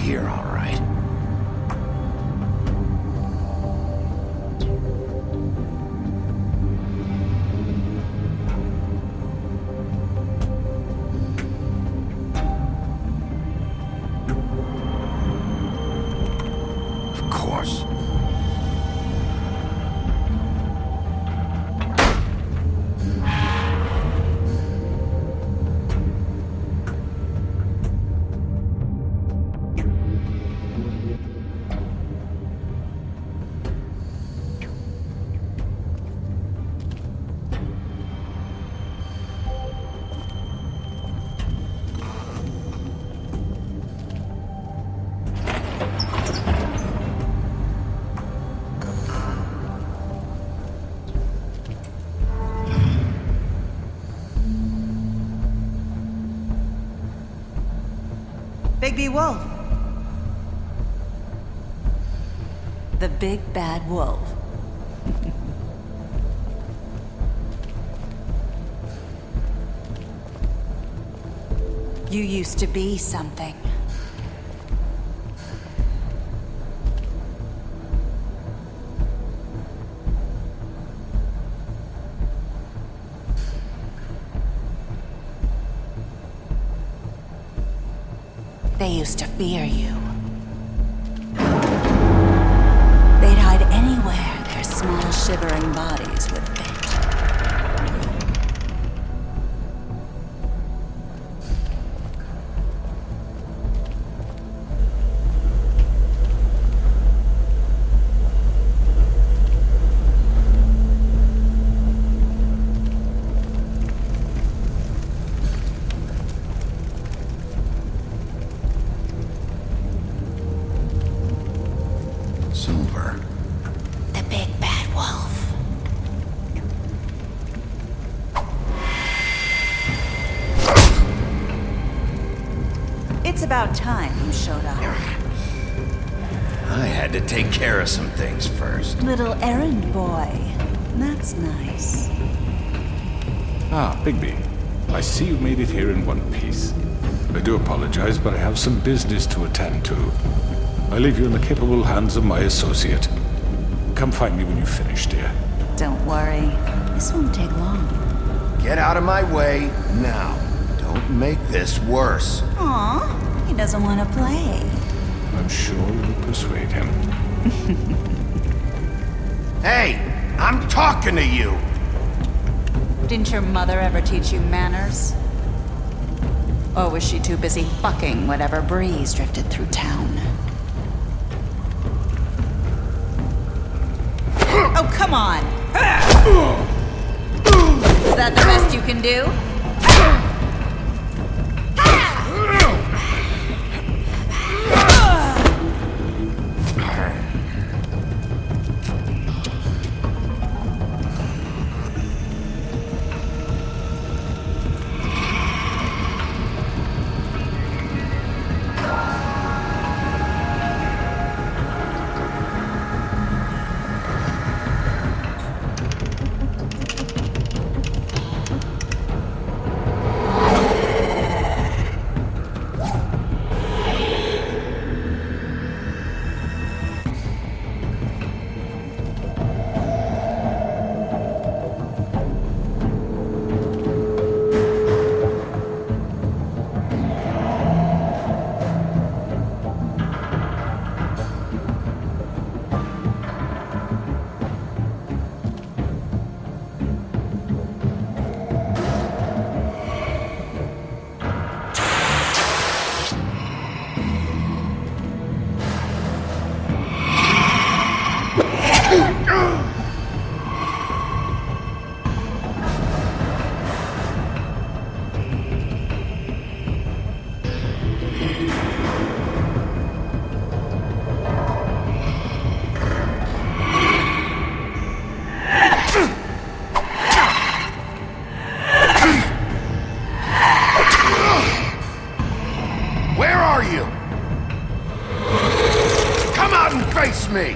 here, all right. Of course. Bigby Wolf. The big bad wolf. You used to be something. They used to fear you. They'd hide anywhere their small shivering bodies would fit. Silver. The big bad wolf. It's about time you showed up. I had to take care of some things first. Little errand boy. That's nice. Ah, Bigby. I see you made it here in one piece. I do apologize, but I have some business to attend to. I leave you in the capable hands of my associate. Come find me when you've finished, dear. Don't worry. This won't take long. Get out of my way now. Don't make this worse. Aw, he doesn't want to play. I'm sure you'll persuade him. Hey, I'm talking to you. Didn't your mother ever teach you manners? Or was she too busy fucking whatever breeze drifted through town? Oh, come on! Is that the best you can do? Face me!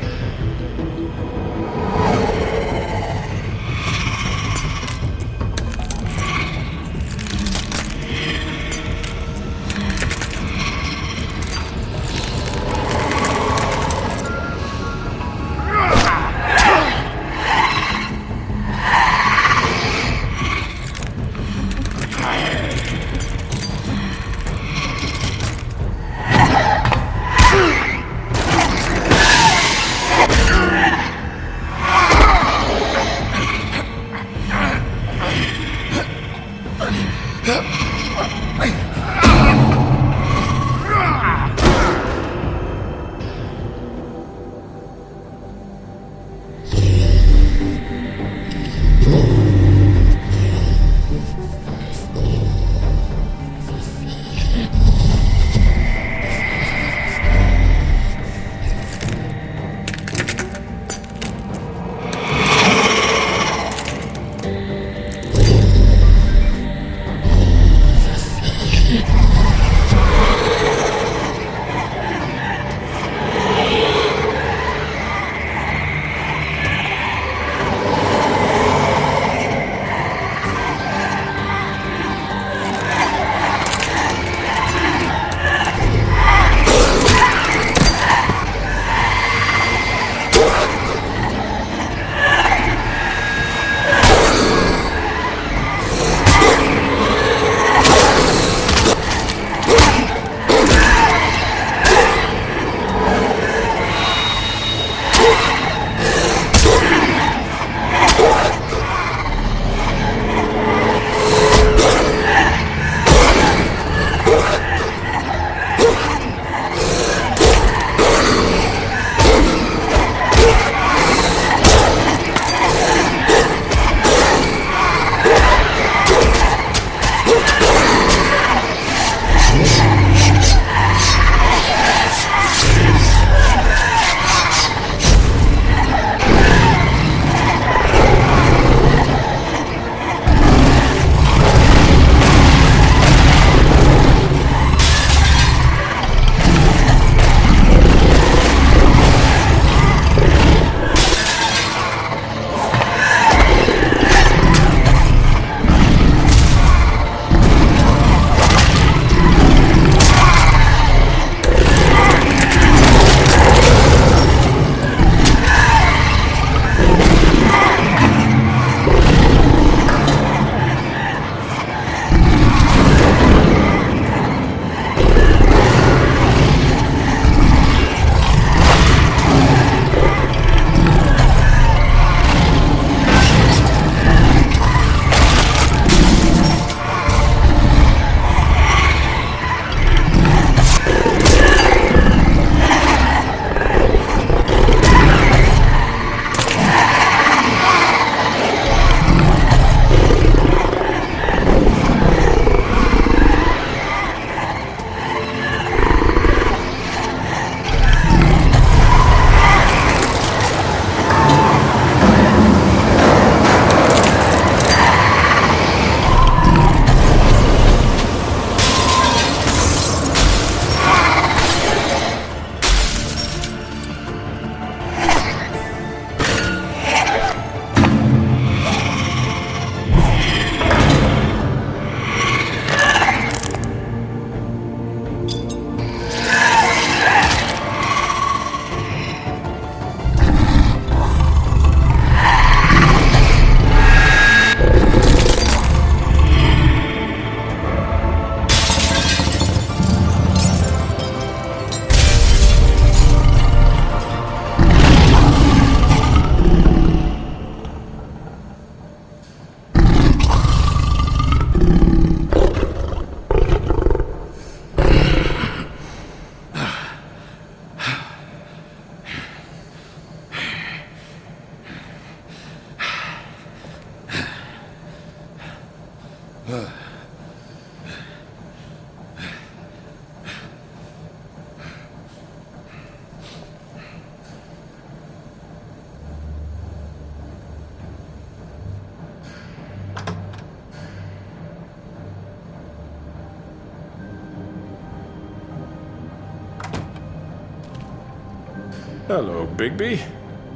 Hello, Bigby.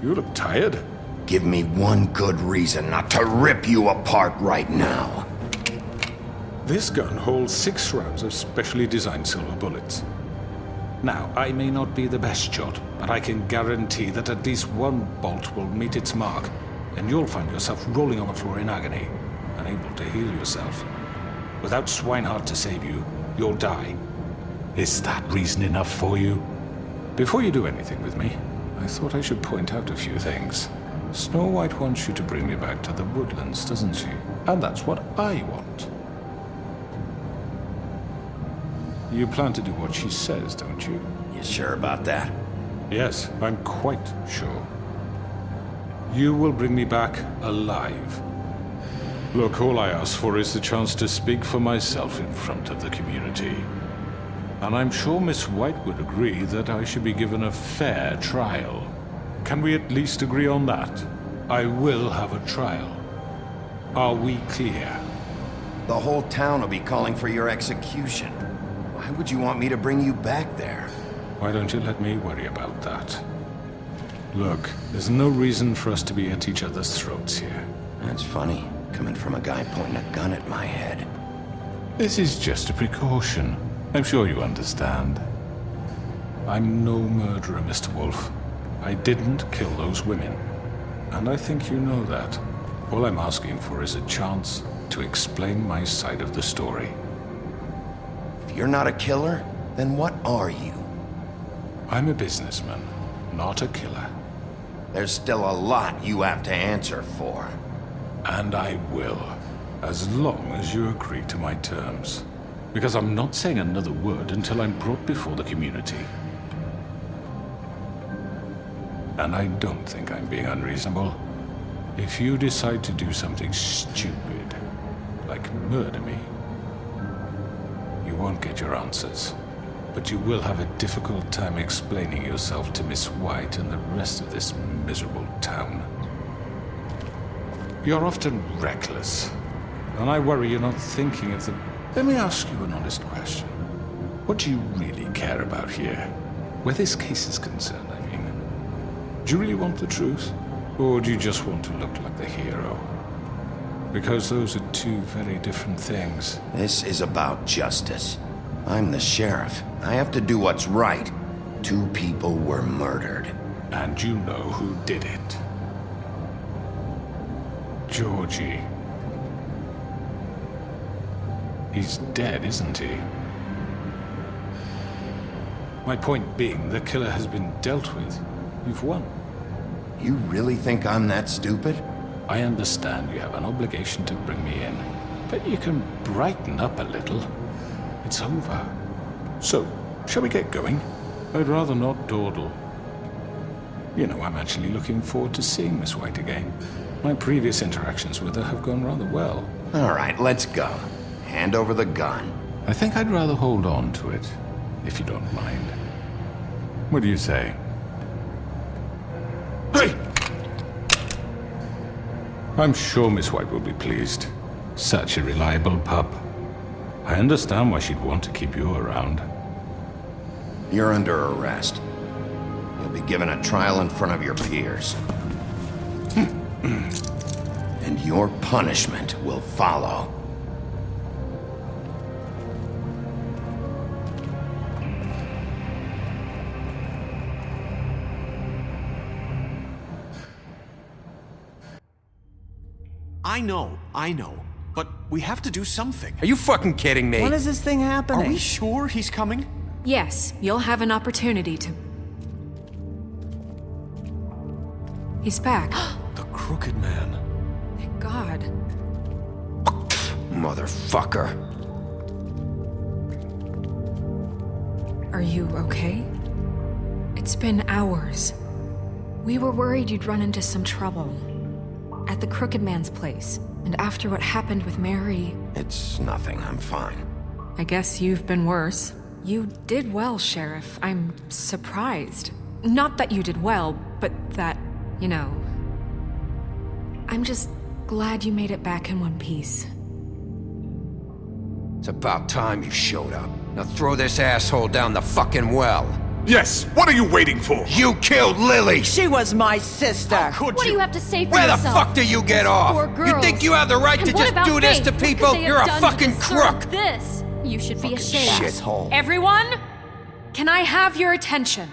You look tired. Give me one good reason not to rip you apart right now. This gun holds 6 rounds of specially designed silver bullets. Now, I may not be the best shot, but I can guarantee that at least one bolt will meet its mark, and you'll find yourself rolling on the floor in agony, unable to heal yourself. Without Swinehart to save you, you'll die. Is that reason enough for you? Before you do anything with me, I thought I should point out a few things. Snow White wants you to bring me back to the woodlands, doesn't she? And that's what I want. You plan to do what she says, don't you? You sure about that? Yes, I'm quite sure. You will bring me back alive. Look, all I ask for is the chance to speak for myself in front of the community. And I'm sure Miss White would agree that I should be given a fair trial. Can we at least agree on that? I will have a trial. Are we clear? The whole town will be calling for your execution. Why would you want me to bring you back there? Why don't you let me worry about that? Look, there's no reason for us to be at each other's throats here. That's funny, coming from a guy pointing a gun at my head. This is just a precaution. I'm sure you understand. I'm no murderer, Mr. Wolf. I didn't kill those women. And I think you know that. All I'm asking for is a chance to explain my side of the story. If you're not a killer, then what are you? I'm a businessman, not a killer. There's still a lot you have to answer for. And I will, as long as you agree to my terms. Because I'm not saying another word until I'm brought before the community. And I don't think I'm being unreasonable. If you decide to do something stupid, like murder me, you won't get your answers. But you will have a difficult time explaining yourself to Miss White and the rest of this miserable town. You're often reckless, and I worry you're not thinking of the... Let me ask you an honest question. What do you really care about here? Where this case is concerned, I mean. Do you really want the truth? Or do you just want to look like the hero? Because those are two very different things. This is about justice. I'm the sheriff. I have to do what's right. 2 people were murdered. And you know who did it. Georgie. He's dead, isn't he? My point being, the killer has been dealt with. You've won. You really think I'm that stupid? I understand you have an obligation to bring me in, but you can brighten up a little. It's over. So, shall we get going? I'd rather not dawdle. You know, I'm actually looking forward to seeing Miss White again. My previous interactions with her have gone rather well. All right, let's go. Hand over the gun. I think I'd rather hold on to it, if you don't mind. What do you say? Hey! I'm sure Miss White will be pleased. Such a reliable pup. I understand why she'd want to keep you around. You're under arrest. You'll be given a trial in front of your peers. And your punishment will follow. I know. But we have to do something. Are you fucking kidding me? When is this thing happening? Are we sure he's coming? Yes, you'll have an opportunity to... He's back. The Crooked Man. Thank God. Motherfucker. Are you okay? It's been hours. We were worried you'd run into some trouble. at the Crooked Man's place. And after what happened with Mary, It's nothing, I'm fine. I guess you've been worse. You did well, Sheriff. I'm surprised. Not that you did well, but that, you know... I'm just glad you made it back in one piece. It's about time you showed up. Now throw this asshole down the fucking well. Yes, what are you waiting for? You killed Lily! She was my sister. Could What do you have to say for Where the yourself? fuck do you get off? Poor You girls. think you have the right And to what just about do this Faith? to What could people? they have You're a done to fucking deserve crook! This. You should be ashamed. Shithole. Everyone, can I have your attention?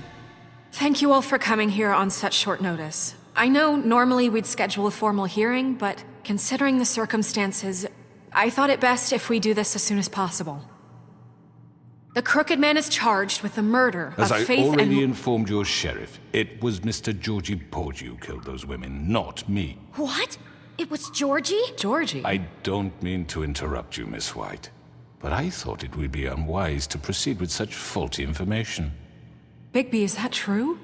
Thank you all for coming here on such short notice. I know normally we'd schedule a formal hearing, but considering the circumstances, I thought it best if we do this as soon as possible. The Crooked Man is charged with the murder As of I Faith already and... informed your sheriff, it was Mr. Georgie Porgy who killed those women, not me. What? It was Georgie? Georgie? I don't mean to interrupt you, Miss White, but I thought it would be unwise to proceed with such faulty information. Bigby, is that true?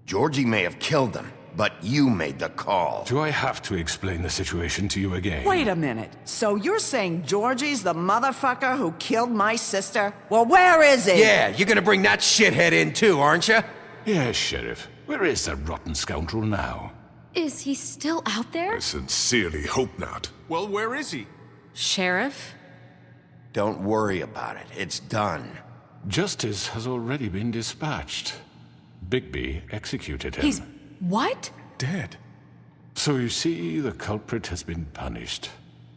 Georgie may have killed them, but you made the call. Do I have to explain the situation to you again? Wait a minute. So you're saying Georgie's the motherfucker who killed my sister? Well, where is he? Yeah, you're gonna bring that shithead in too, aren't you? Yes, Sheriff. Where is that rotten scoundrel now? Is he still out there? I sincerely hope not. Well, where is he? Sheriff? Don't worry about it. It's done. Justice has already been dispatched. Bigby executed him. He's... what? Dead. So you see, the culprit has been punished.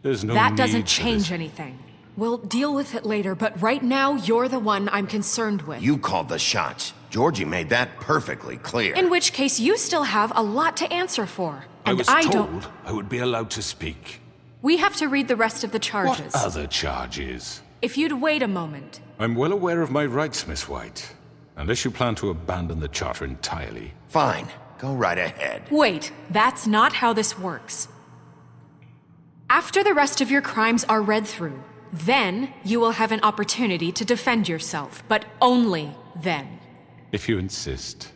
There's no That need doesn't for change this. anything. We'll deal with it later, but right now, you're the one I'm concerned with. You called the shots. Georgie made that perfectly clear. In which case, you still have a lot to answer for. I And was I told don't... I would be allowed to speak. We have to read the rest of the charges. What other charges? If you'd wait a moment. I'm well aware of my rights, Miss White. Unless you plan to abandon the charter entirely. Fine. Go right ahead. Wait, that's not how this works. After the rest of your crimes are read through, then you will have an opportunity to defend yourself, but only then. If you insist.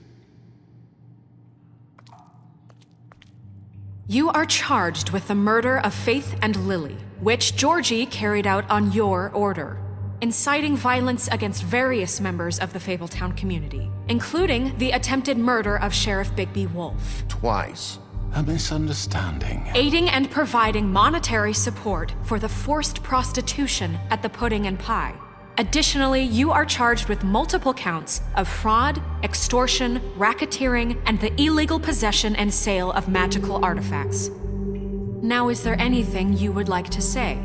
You are charged with the murder of Faith and Lily, which Georgie carried out on your order, inciting violence against various members of the Fabletown community, including the attempted murder of Sheriff Bigby Wolf. Twice. A misunderstanding. Aiding and providing monetary support for the forced prostitution at the Pudding and Pie. Additionally, you are charged with multiple counts of fraud, extortion, racketeering, and the illegal possession and sale of magical artifacts. Now, is there anything you would like to say?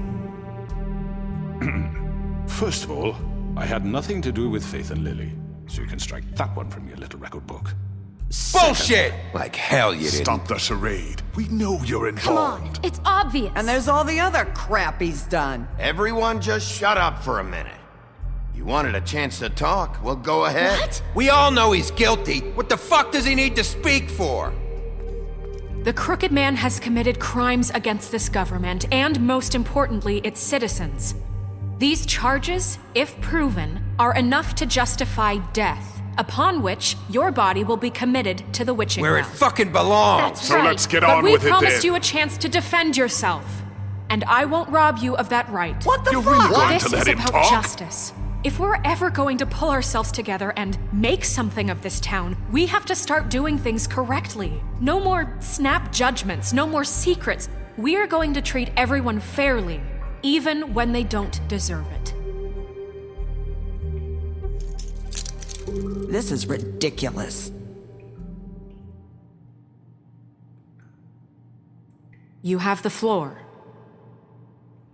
First of all, I had nothing to do with Faith and Lily, so you can strike that one from your little record book. Bullshit! Like hell you didn't. Stop the charade. We know you're Come on, involved. it's obvious. And there's all the other crap he's done. Everyone just shut up for a minute. You wanted a chance to talk? Well, go ahead. What? We all know he's guilty. What the fuck does he need to speak for? The Crooked Man has committed crimes against this government and, most importantly, its citizens. These charges, if proven, are enough to justify death, upon which your body will be committed to the witching Where it ground. fucking belongs. That's So right. let's get But on we with it promised then. you a chance to defend yourself, and I won't rob you of that right. What the You're fuck? really going This to let is him about talk? justice. If we're ever going to pull ourselves together and make something of this town, we have to start doing things correctly. No more snap judgments, no more secrets. We are going to treat everyone fairly, even when they don't deserve it. This is ridiculous. You have the floor.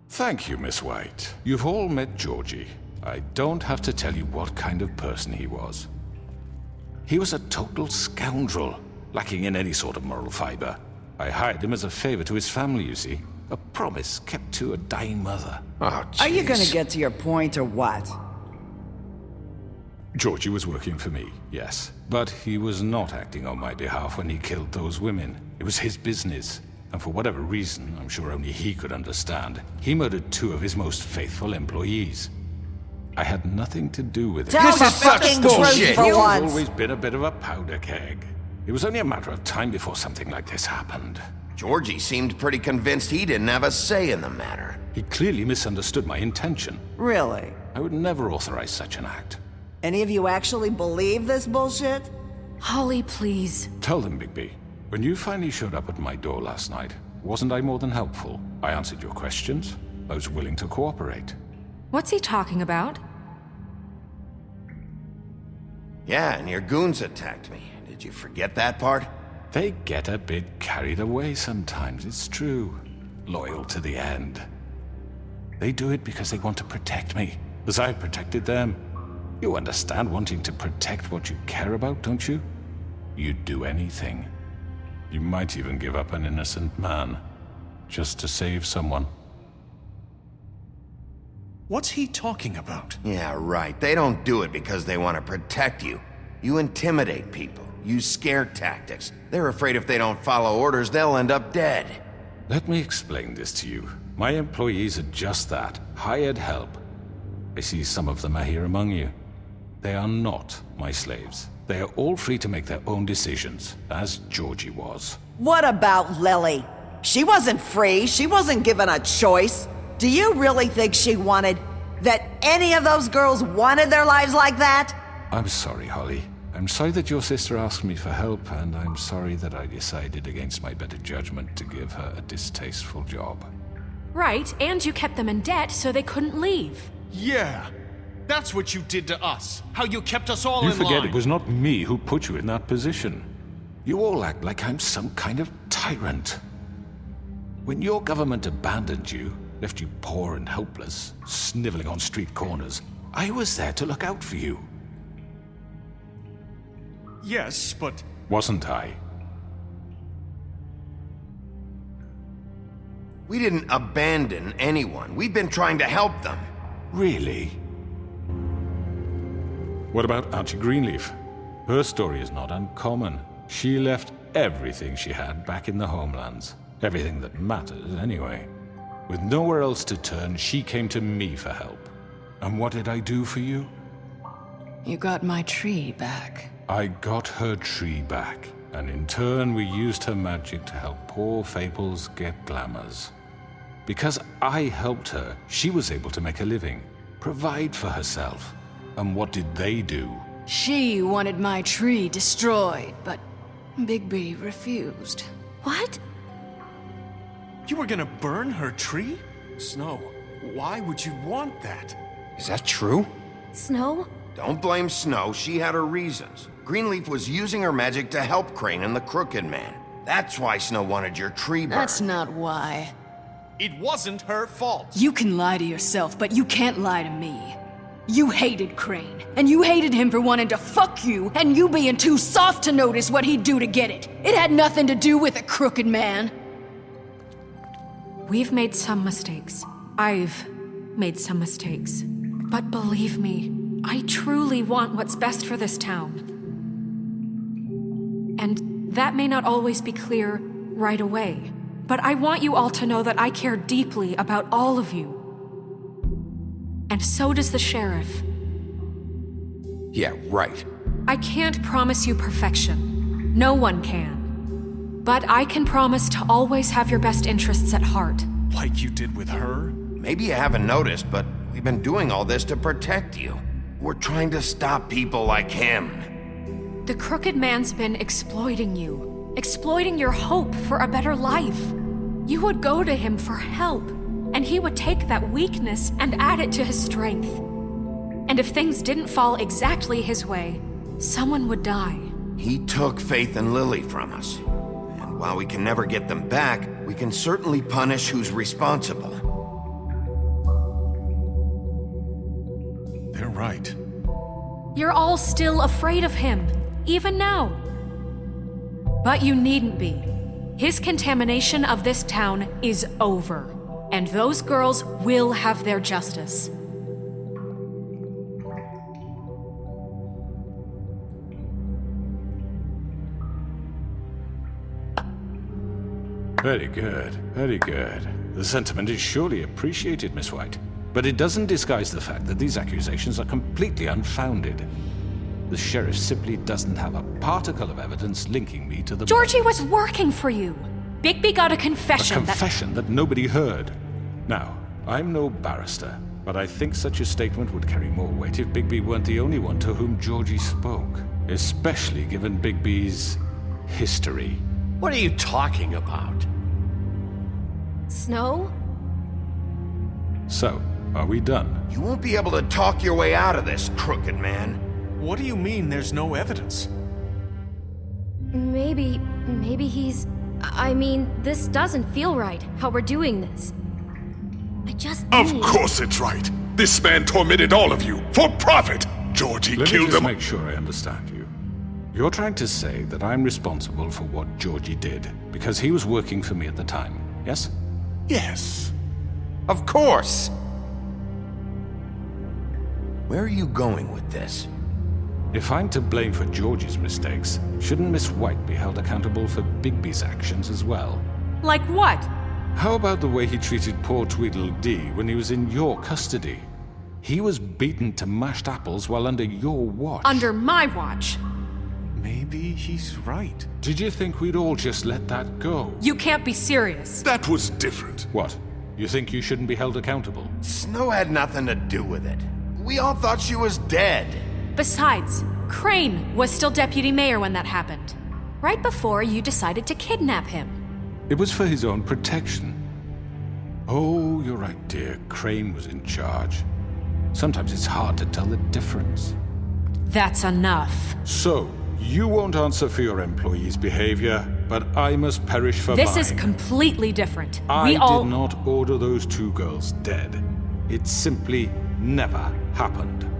Thank you, Miss White. You've all met Georgie. I don't have to tell you what kind of person he was. He was a total scoundrel, lacking in any sort of moral fiber. I hired him as a favor to his family, you see. A promise kept to a dying mother. Oh, Are you gonna jeez. get to your point or what? Georgie was working for me, yes. But he was not acting on my behalf when he killed those women. It was his business. And for whatever reason, I'm sure only he could understand, he murdered 2 of his most faithful employees. I had nothing to do with it. Tell This the is such fucking bullshit. truth for He's once. always been a bit of a powder keg. It was only a matter of time before something like this happened. Georgie seemed pretty convinced he didn't have a say in the matter. He clearly misunderstood my intention. Really? I would never authorize such an act. Any of you actually believe this bullshit? Holly, please. Tell them, Bigby. When you finally showed up at my door last night, wasn't I more than helpful? I answered your questions. I was willing to cooperate. What's he talking about? Yeah, and your goons attacked me. Did you forget that part? They get a bit carried away sometimes, it's true. Loyal to the end. They do it because they want to protect me, as I've protected them. You understand wanting to protect what you care about, don't you? You'd do anything. You might even give up an innocent man, just to save someone. What's he talking about? Yeah, right. They don't do it because they want to protect you. You intimidate people, use scare tactics. They're afraid if they don't follow orders, they'll end up dead. Let me explain this to you. My employees are just that, hired help. I see some of them are here among you. They are not my slaves. They are all free to make their own decisions, as Georgie was. What about Lily? She wasn't free. She wasn't given a choice. Do you really think she wanted... that any of those girls wanted their lives like that? I'm sorry, Holly. I'm sorry that your sister asked me for help, and I'm sorry that I decided against my better judgment to give her a distasteful job. Right, and you kept them in debt so they couldn't leave. Yeah, that's what you did to us. How you kept us all in line. You forget it was not me who put you in that position. You all act like I'm some kind of tyrant. When your government abandoned you, left you poor and helpless, sniveling on street corners, I was there to look out for you. Yes, but... Wasn't I? We didn't abandon anyone. We've been trying to help them. Really? What about Archie Greenleaf? Her story is not uncommon. She left everything she had back in the homelands. Everything that matters, anyway. With nowhere else to turn, she came to me for help. And what did I do for you? You got my tree back. I got her tree back, and in turn we used her magic to help poor Fables get glamours. Because I helped her, she was able to make a living, provide for herself. And what did they do? She wanted my tree destroyed, but Bigby refused. What? You were gonna burn her tree? Snow, why would you want that? Is that true? Snow? Don't blame Snow. She had her reasons. Greenleaf was using her magic to help Crane and the Crooked Man. That's why Snow wanted your tree burned. That's not why. It wasn't her fault. You can lie to yourself, but you can't lie to me. You hated Crane, and you hated him for wanting to fuck you, and you being too soft to notice what he'd do to get it. It had nothing to do with a Crooked Man. We've made some mistakes. I've made some mistakes. But believe me, I truly want what's best for this town. And that may not always be clear right away. But I want you all to know that I care deeply about all of you. And so does the sheriff. Yeah, right. I can't promise you perfection. No one can. But I can promise to always have your best interests at heart. Like you did with her? Maybe you haven't noticed, but we've been doing all this to protect you. We're trying to stop people like him. The Crooked Man's been exploiting you. Exploiting your hope for a better life. You would go to him for help, and he would take that weakness and add it to his strength. And if things didn't fall exactly his way, someone would die. He took Faith and Lily from us. And while we can never get them back, we can certainly punish who's responsible. They're right. You're all still afraid of him, even now. But you needn't be. His contamination of this town is over, and those girls will have their justice. Very good, very good. The sentiment is surely appreciated, Miss White. But it doesn't disguise the fact that these accusations are completely unfounded. The sheriff simply doesn't have a particle of evidence linking me to the Georgie murders. was working for you. Bigby got a confession. A confession that nobody heard. Now, I'm no barrister, but I think such a statement would carry more weight if Bigby weren't the only one to whom Georgie spoke, especially given Bigby's history. What are you talking about? Snow? So, are we done? You won't be able to talk your way out of this, crooked man. What do you mean there's no evidence? Maybe he's... I mean, this doesn't feel right, how we're doing this. I just Of need... course it's right. This man tormented all of you for profit. Georgie Let me killed just them. make sure I understand you. You're trying to say that I'm responsible for what Georgie did because he was working for me at the time, yes? Yes. Of course! Where are you going with this? If I'm to blame for Georgie's mistakes, shouldn't Miss White be held accountable for Bigby's actions as well? Like what? How about the way he treated poor Tweedledee when he was in your custody? He was beaten to mashed apples while under your watch. Under my watch. Maybe he's right. Did you think we'd all just let that go? You can't be serious. That was different. What? You think you shouldn't be held accountable? Snow had nothing to do with it. We all thought she was dead. Besides, Crane was still deputy mayor when that happened. Right before you decided to kidnap him. It was for his own protection. Oh, you're right, dear. Crane was in charge. Sometimes it's hard to tell the difference. That's enough. So, you won't answer for your employees' behavior, but I must perish for This mine. is completely different. I We all... did not order those two girls dead. It simply never happened.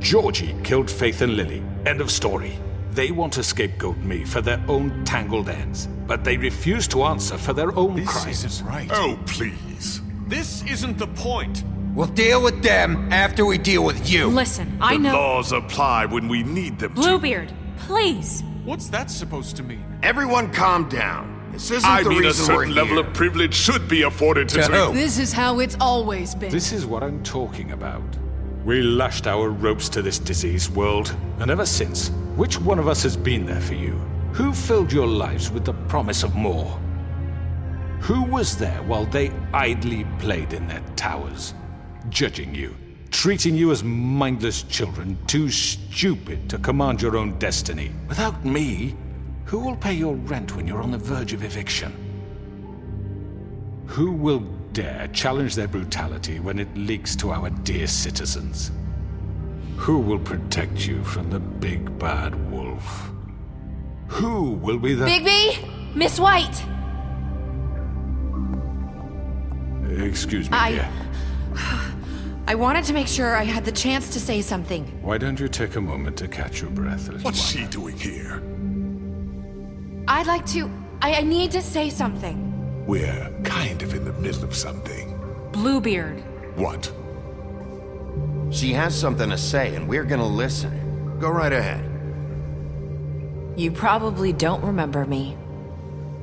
Georgie killed Faith and Lily. End of story. They want to scapegoat me for their own tangled ends, but they refuse to answer for their own This crimes. isn't right. Oh, please. This isn't the point. We'll deal with them after we deal with you. Listen, I The know... laws apply when we need them to. Bluebeard, please. What's that supposed to mean? Everyone calm down. This isn't I the mean, a reason we're certain level here. of privilege should be afforded to... To who? This is how it's always been. This is what I'm talking about. We lashed our ropes to this diseased world, and ever since, which one of us has been there for you? Who filled your lives with the promise of more? Who was there while they idly played in their towers, judging you, treating you as mindless children, too stupid to command your own destiny? Without me, who will pay your rent when you're on the verge of eviction? Who will dare challenge their brutality when it leaks to our dear citizens? Who will protect you from the big bad wolf? Who will be the... Bigby! Miss White! Excuse me, dear. I wanted to make sure I had the chance to say something. Why don't you take a moment to catch your breath, little What's one? she doing here? I'd like to... I need to say something. We're kind of in the middle of something. Bluebeard. What? She has something to say, and we're gonna listen. Go right ahead. You probably don't remember me.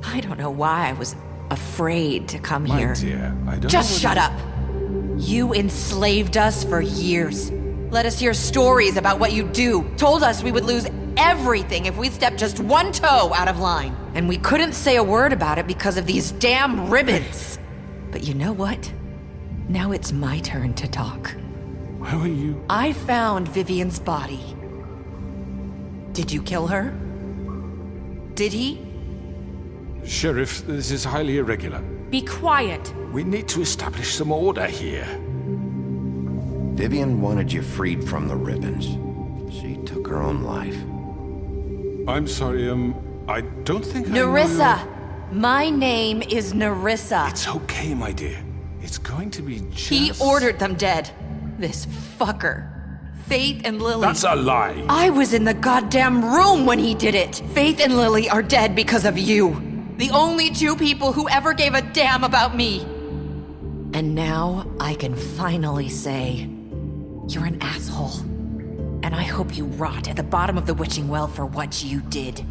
I don't know why I was afraid to come My here. dear, I don't Just know shut up! You enslaved us for years. Let us hear stories about what you do. Told us we would lose everything if we stepped just one toe out of line. And we couldn't say a word about it because of these damn ribbons. But you know what? Now it's my turn to talk. How are you? I found Vivian's body. Did you kill her? Did he? Sheriff, this is highly irregular. Be quiet. We need to establish some order here. Vivian wanted you freed from the ribbons. She took her own life. I'm sorry, I don't think Nerissa! My name is Nerissa. It's okay, my dear. It's going to be just... He ordered them dead. This fucker. Faith and Lily. That's a lie! I was in the goddamn room when he did it. Faith and Lily are dead because of you. The only two people who ever gave a damn about me. And now I can finally say, you're an asshole. And I hope you rot at the bottom of the witching well for what you did.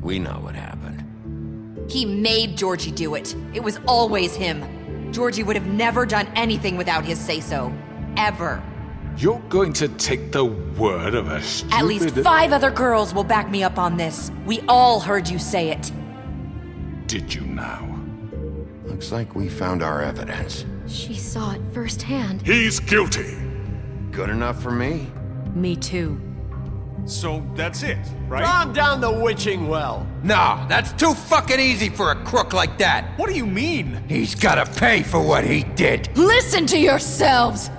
We know what happened. He made Georgie do it. It was always him. Georgie would have never done anything without his say-so. Ever. You're going to take the word of a stupid... At least 5 other girls will back me up on this. We all heard you say it. Did you now? Looks like we found our evidence. She saw it firsthand. He's guilty. Good enough for me. Me too. So that's it, right? Calm down the witching well. Nah, that's too fucking easy for a crook like that. What do you mean? He's gotta pay for what he did. Listen to yourselves!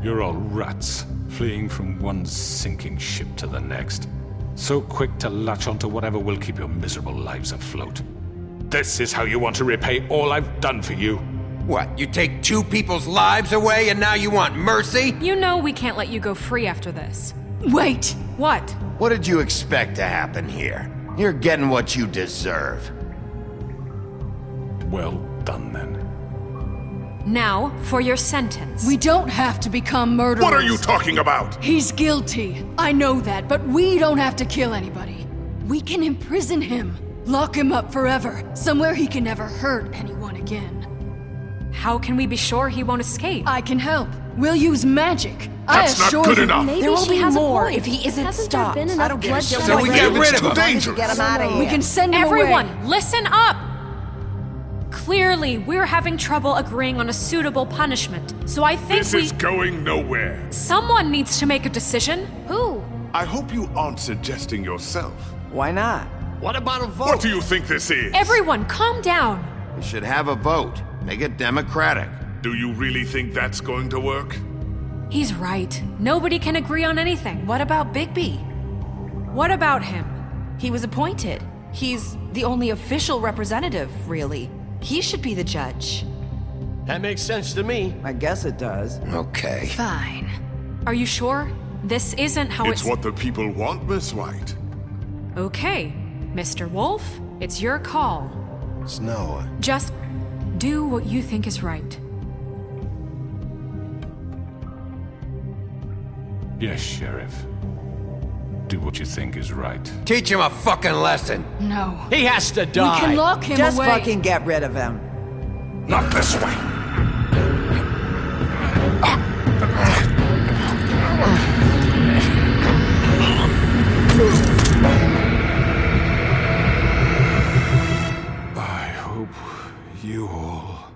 You're all rats, fleeing from one sinking ship to the next. So quick to latch onto whatever will keep your miserable lives afloat. This is how you want to repay all I've done for you? What, you take 2 people's lives away and now you want mercy? You know we can't let you go free after this. Wait! What? What did you expect to happen here? You're getting what you deserve. Well done, then. Now, for your sentence. We don't have to become murderers. What are you talking about? He's guilty. I know that, but we don't have to kill anybody. We can imprison him. Lock him up forever. Somewhere he can never hurt anyone again. How can we be sure he won't escape? I can help. We'll use magic. That's not good enough. Maybe There will she be has a more point. if he isn't Hasn't stopped. there been enough bloodshed So we get already? rid It's of too him. dangerous. Get him out of here. We can send him Everyone, away. listen up! Clearly, we're having trouble agreeing on a suitable punishment, so I think This is going nowhere. someone needs to make a decision. Who? I hope you aren't suggesting yourself. Why not? What about a vote? What do you think this is? Everyone, calm down. We should have a vote. Make it democratic. Do you really think that's going to work? He's right. Nobody can agree on anything. What about Bigby? What about him? He was appointed. He's the only official representative, really. He should be the judge. That makes sense to me. I guess it does. Okay. Fine. Are you sure? This isn't how It's what the people want, Miss White. Okay, Mr. Wolf, it's your call. Snow, Just do what you think is right. Yes, Sheriff. Do what you think is right. Teach him a fucking lesson. No. He has to die. We can lock him Just away. fucking get rid of him. Not this way. I hope you all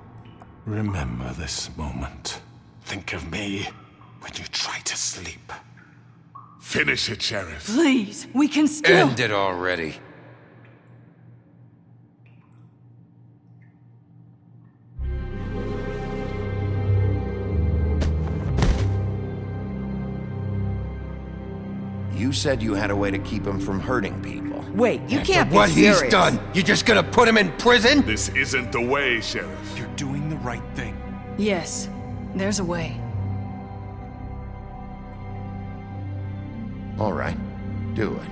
remember this moment. Think of me when you try to sleep. Finish it, Sheriff. Please, we can still... End it already. you said you had a way to keep him from hurting people. Wait, you can't be What serious. he's done, you just gonna put him in prison? This isn't the way, Sheriff. You're doing the right thing. Yes, there's a way. All right, do it.